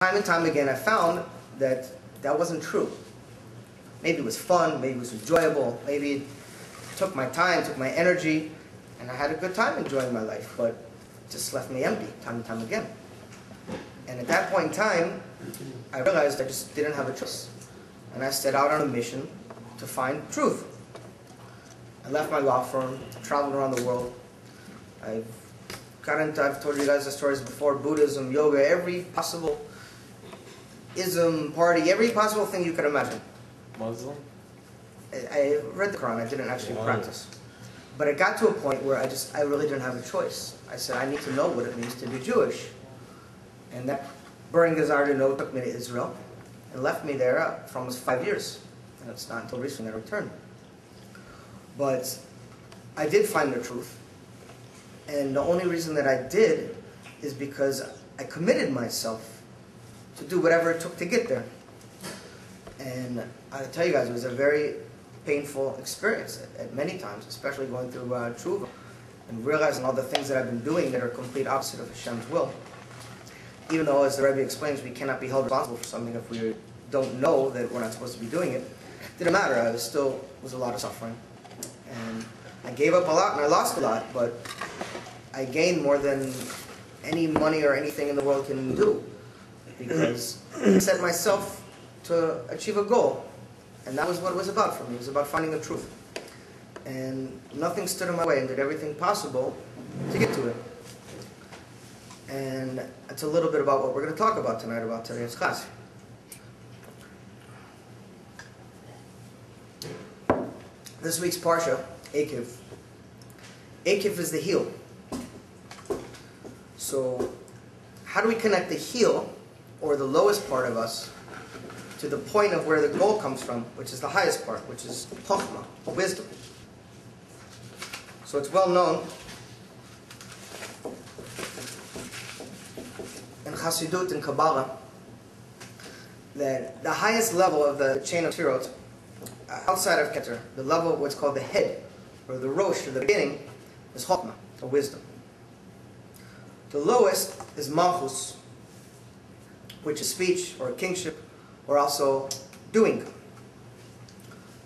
Time and time again, I found that that wasn't true. Maybe it was fun, maybe it was enjoyable, maybe it took my time, took my energy, and I had a good time enjoying my life, but it just left me empty time and time again. And at that point in time, I realized I just didn't have a choice. And I set out on a mission to find truth. I left my law firm, traveled around the world. I've told you guys the stories before, Buddhism, yoga, every possible ism, party, every possible thing you could imagine. Muslim? I read the Quran, I didn't actually practice. But it got to a point where I really didn't have a choice. I said, I need to know what it means to be Jewish. And that burning desire to know took me to Israel and left me there for almost 5 years. And it's not until recently I returned. But I did find the truth. And the only reason that I did is because I committed myself to do whatever it took to get there. And I tell you guys, it was a very painful experience at many times, especially going through Tshuva and realizing all the things that I've been doing that are complete opposite of Hashem's will. Even though, as the Rebbe explains, we cannot be held responsible for something if we don't know that we're not supposed to be doing it. It didn't matter. I was a lot of suffering. And I gave up a lot and I lost a lot, but I gained more than any money or anything in the world can do. Because I set myself to achieve a goal. And that was what it was about for me. It was about finding the truth. And nothing stood in my way and did everything possible to get to it. And it's a little bit about what we're going to talk about tonight, about today's class. This week's Parsha, Akiv. Akiv is the heel. So, how do we connect the heel, or the lowest part of us, to the point of where the goal comes from, which is the highest part, which is Chokhmah, wisdom. So it's well known in Chassidut and Kabbalah that the highest level of the chain of Sefirot, outside of Keter, the level of what's called the head, or the Rosh, or the beginning, is Chokhmah, or wisdom. The lowest is Malchus, which is speech, or kingship, or also doing.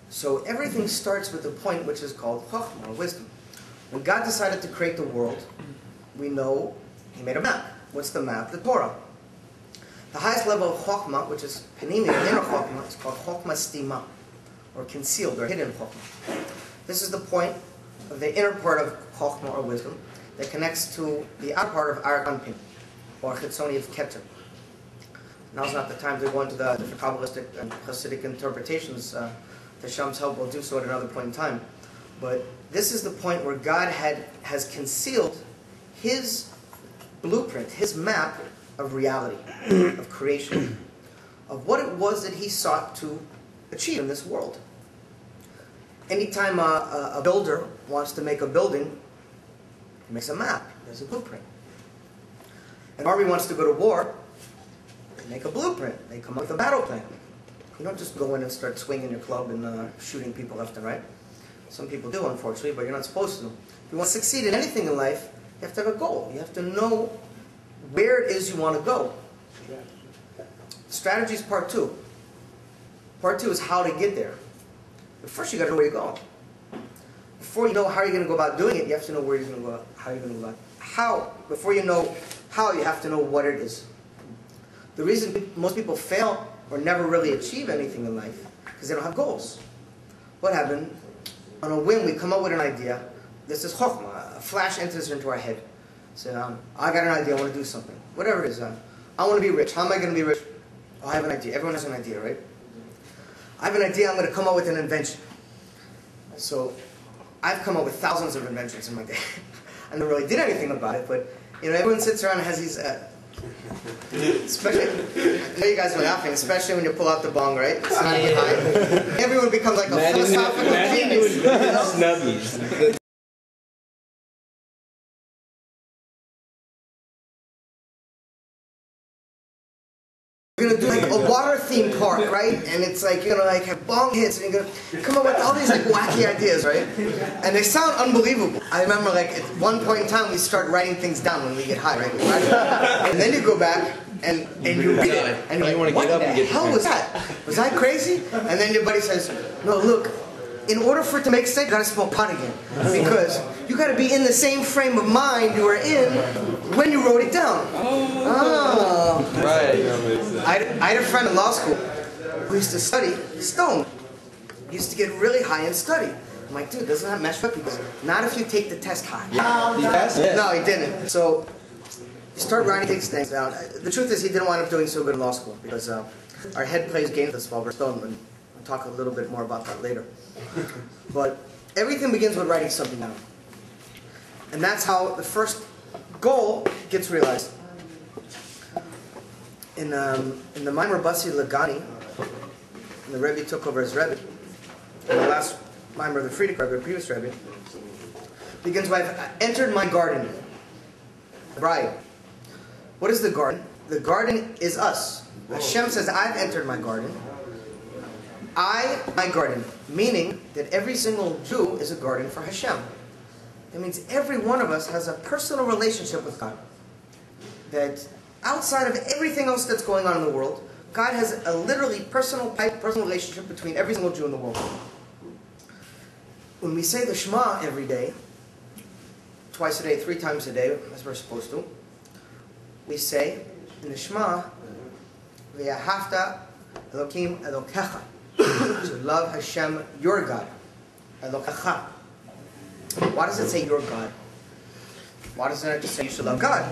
So everything starts with the point which is called Chokhmah, or wisdom. When God decided to create the world, we know He made a map. What's the map? The Torah. The highest level of Chokhmah, which is Panimi, inner Chokhmah, is called Chokhmah Stima, or concealed, or hidden Chokhmah. This is the point of the inner part of Chokhmah, or wisdom, that connects to the outer part of Arak Anpin, or Chitzoni of Keter. Now's not the time to go into the different Kabbalistic and Hasidic interpretations. The Shams help will do so at another point in time. But this is the point where God has concealed His blueprint, His map of reality, of creation, of what it was that He sought to achieve in this world. Anytime a builder wants to make a building, he makes a map, there's a blueprint. An army wants to go to war, they make a blueprint, they come up with a battle plan. You don't just go in and start swinging your club and shooting people left and right. Some people do, unfortunately, but you're not supposed to. If you want to succeed in anything in life, you have to have a goal. You have to know where it is you want to go. Strategy is part 2. Part 2 is how to get there. But first you got to know where you're going. Before you know how you're going to go about doing it, you have to know where you're going to go, how you're going to go about it. How. Before you know how, you have to know what it is. The reason most people fail or never really achieve anything in life because they don't have goals. What happened? On a whim, we come up with an idea. This is Chokhmah. A flash enters into our head. So, I got an idea, I want to do something. Whatever it is. I want to be rich. How am I going to be rich? Oh, I have an idea. Everyone has an idea, right? I have an idea, I'm going to come up with an invention. So, I've come up with thousands of inventions in my day. I never really did anything about it, but everyone sits around and has these, especially, I know you guys are laughing, especially when you pull out the bong, right? It's not behind. Everyone becomes like a philosophical genius. Snuggies. We're going to do like a water theme park, right? And it's like, like have bong hits and you're going to come up with all these like wacky ideas, right? And they sound unbelievable. I remember like at one point in time we start writing things down when we get high, right? And then you go back and you read it, and You wanna what get up the and get the hell pen. was that? Was I crazy? And then your buddy says, no, look, in order for it to make sense, you gotta smoke pot again. Because you gotta be in the same frame of mind you were in when you wrote it down. Oh. Right. I had a friend in law school who used to study stone. He used to get really high and study. I'm like, dude, doesn't that mess with you? He goes, not if you take the test high. He passed it? No, he didn't. So you start writing these things down. The truth is, he didn't wind up doing so good in law school because our head plays games with us while we're stoned, and we'll talk a little bit more about that later. But everything begins with writing something down, and that's how the first goal gets realized. In the Maimer Bassi Lagani, and the Rebbe took over as Rebbe, and the last Maimer of the Frierdiker Rebbe, the previous Rebbe, begins with, I entered my garden. The bride. What is the garden? The garden is us. Hashem says, I've entered my garden. My garden. Meaning that every single Jew is a garden for Hashem. That means every one of us has a personal relationship with God. That outside of everything else that's going on in the world, God has a literally personal relationship between every single Jew in the world. When we say the Shema every day, twice a day, 3 times a day, as we're supposed to, we say in the Shema, V'yahavta Elokim Elokecha, to love Hashem, your God, Elokecha. Why does it say your God? Why doesn't it just say you should love God?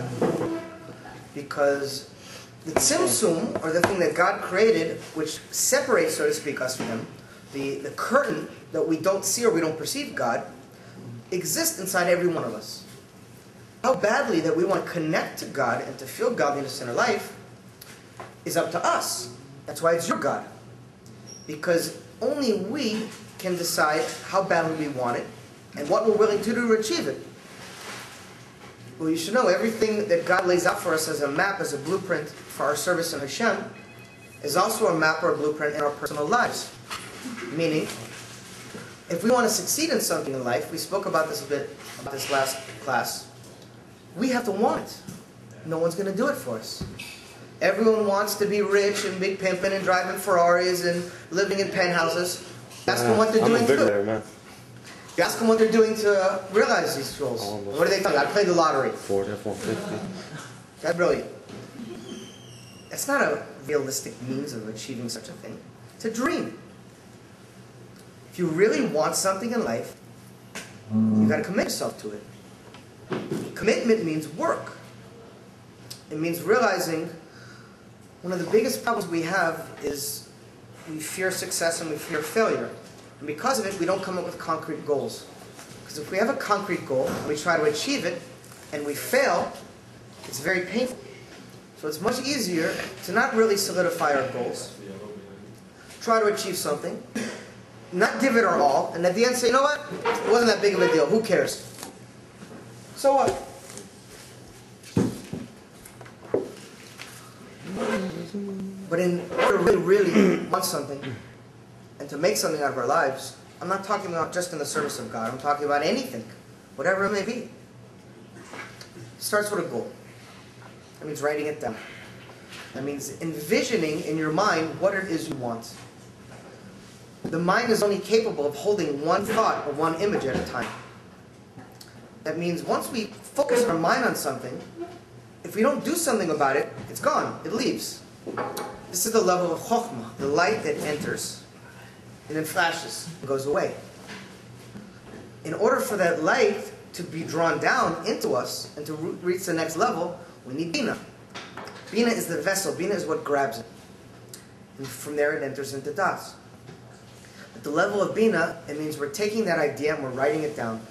Because the tzimtzum, or the thing that God created, which separates, so to speak, us from Him, the curtain that we don't see or we don't perceive God, exists inside every one of us. How badly that we want to connect to God and to feel godliness in our life is up to us. That's why it's your God. Because only we can decide how badly we want it and what we're willing to do to achieve it. Well, you should know everything that God lays out for us as a map, as a blueprint for our service in Hashem, is also a map or a blueprint in our personal lives. Meaning, if we want to succeed in something in life, we spoke about this a bit about this last class, we have to want it. No one's going to do it for us. Everyone wants to be rich and big pimping and driving Ferraris and living in penthouses. Ask them what they're doing to You ask them what they're doing to realize these goals. What do they tell you? I played the lottery. 450. That's brilliant. That's not a realistic means of achieving such a thing. It's a dream. If you really want something in life, you got to commit yourself to it. Commitment means work. It means realizing one of the biggest problems we have is we fear success and we fear failure. And because of it, we don't come up with concrete goals. Because if we have a concrete goal and we try to achieve it and we fail, it's very painful. So it's much easier to not really solidify our goals, try to achieve something, not give it our all, and at the end say, you know what? It wasn't that big of a deal. Who cares? So what? But in order to really want something and to make something out of our lives, I'm not talking about just in the service of God. I'm talking about anything, whatever it may be. It starts with a goal. That means writing it down. That means envisioning in your mind what it is you want. The mind is only capable of holding one thought or one image at a time. That means once we focus our mind on something, if we don't do something about it, it's gone. It leaves. This is the level of chokhmah, the light that enters and then flashes and goes away. In order for that light to be drawn down into us and to reach the next level, we need Bina. Bina is the vessel. Bina is what grabs it. And from there it enters into Das. At the level of Bina, it means we're taking that idea and we're writing it down.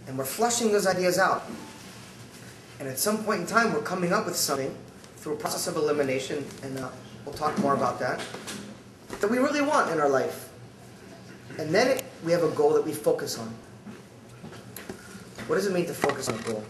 And we're flushing those ideas out. And at some point in time, we're coming up with something through a process of elimination, and we'll talk more about that we really want in our life. And then we have a goal that we focus on. What does it mean to focus on a goal?